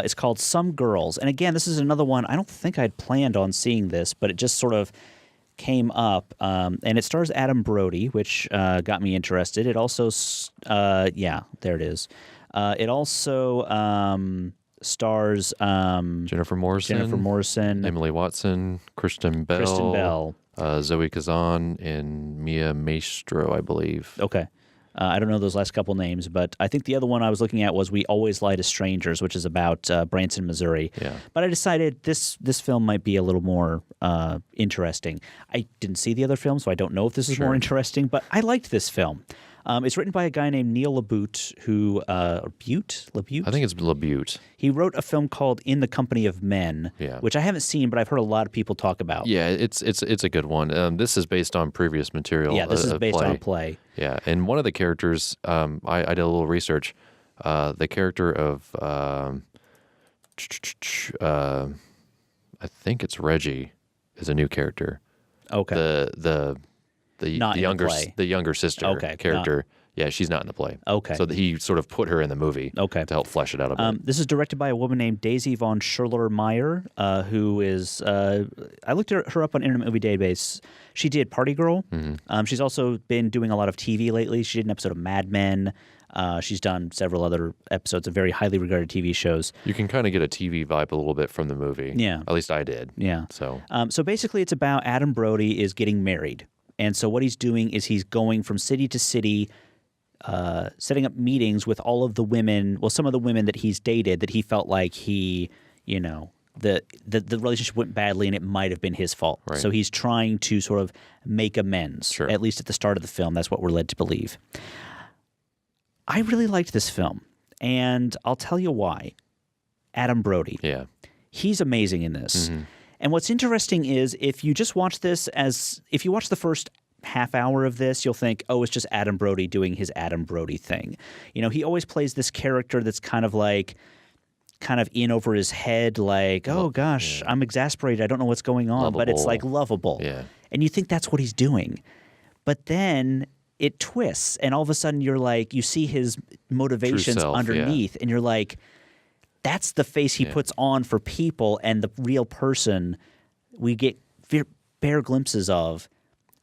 It's called Some Girls. And again, this is another one. I don't think I'd planned on seeing this, but it just sort of came up. And it stars Adam Brody, which got me interested. It also, yeah, there it is. It also stars Jennifer Morrison, Emily Watson, Kristen Bell, Zoe Kazan, and Mia Maestro, I believe. Okay. I don't know those last couple names, but I think the other one I was looking at was We Always Lie to Strangers, which is about Branson, Missouri. Yeah. But I decided this film might be a little more interesting. I didn't see the other film, so I don't know if this is more interesting, but I liked this film. It's written by a guy named Neil LaBute, who LaBute? I think it's LaBute. He wrote a film called In the Company of Men, Yeah. which I haven't seen, but I've heard a lot of people talk about. Yeah, it's a good one. This is based on previous material. Yeah, this is based on a play. Yeah, and one of the characters, I did a little research. The character of, I think it's Reggie, is a new character. Okay. The younger sister character. Yeah, she's not in the play. Okay. So he sort of put her in the movie to help flesh it out a bit. This is directed by a woman named Daisy von Schurler-Meyer, who is, I looked her up on Internet Movie Database. She did Party Girl. Mm-hmm. She's also been doing a lot of TV lately. She did an episode of Mad Men. She's done several other episodes of very highly regarded TV shows. You can kind of get a TV vibe a little bit from the movie. Yeah. At least I did. Yeah. So basically it's about Adam Brody is getting married. And so what he's doing is he's going from city to city, setting up meetings with all of the women, well, some of the women that he's dated that he felt like he, the relationship went badly and it might have been his fault. Right. So he's trying to sort of make amends, at least at the start of the film. That's what we're led to believe. I really liked this film, and I'll tell you why. Adam Brody. Yeah. He's amazing in this. Mm-hmm. And what's interesting is if you just watch this if you watch the first half hour of this, you'll think, oh, it's just Adam Brody doing his Adam Brody thing. He always plays this character that's kind of in over his head, like, oh gosh, I'm exasperated. I don't know what's going on. Lovable. But it's like lovable. Yeah. And you think that's what he's doing. But then it twists, and all of a sudden you're like, you see his motivations underneath, and you're like, that's the face he puts on for people, and the real person we get bare glimpses of.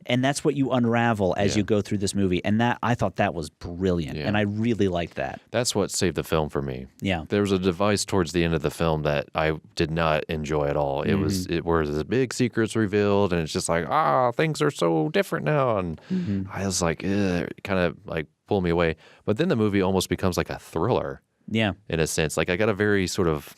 And that's what you unravel as you go through this movie. And I thought that was brilliant. Yeah. And I really liked that. That's what saved the film for me. Yeah. There was a device towards the end of the film that I did not enjoy at all. It was where the big secrets revealed, and it's just like, things are so different now. And I was like, it kind of like pulled me away. But then the movie almost becomes like a thriller. Yeah. In a sense. Like I got a very sort of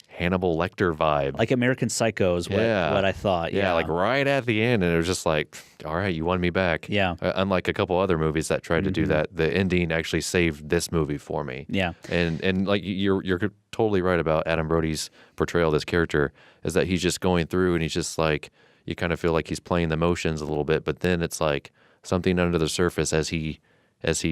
Hannibal Lecter vibe. Like American Psycho is what I thought. Yeah, like right at the end, and it was just like, all right, you won me back. Yeah. Unlike a couple other movies that tried to do that, the ending actually saved this movie for me. Yeah. And like you're totally right about Adam Brody's portrayal of this character, is that he's just going through and he's just like, you kind of feel like he's playing the motions a little bit, but then it's like something under the surface as he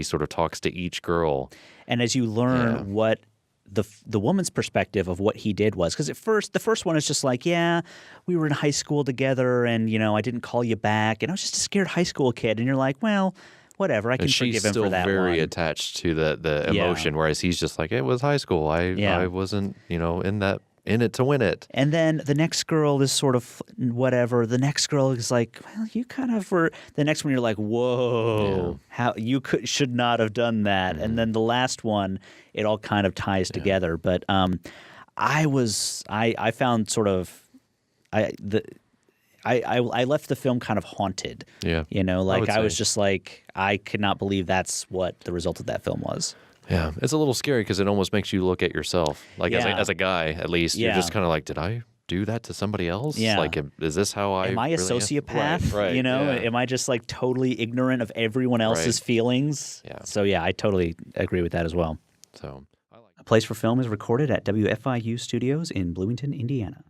sort of talks to each girl. And as you learn what the woman's perspective of what he did was, because at first, the first one is just like, yeah, we were in high school together and, I didn't call you back and I was just a scared high school kid. And you're like, well, whatever, I can forgive him for that one. She's still very attached to the emotion, whereas he's just like, it was high school. I wasn't, in it to win it. And then the next girl is sort of whatever. The next girl is like, well, you kind of were. The next one, you're like, whoa, how you should not have done that. And then the last one, it all kind of ties together. But I found sort of I left the film kind of haunted. Yeah, I was just like, I could not believe that's what the result of that film was. Yeah, it's a little scary because it almost makes you look at yourself. Like as a guy, at least, you're just kind of like, did I do that to somebody else? Yeah. Like, is this how am I a sociopath? Right. Am I just like totally ignorant of everyone else's feelings? Yeah. So yeah, I totally agree with that as well. So, A Place for Film is recorded at WFIU Studios in Bloomington, Indiana.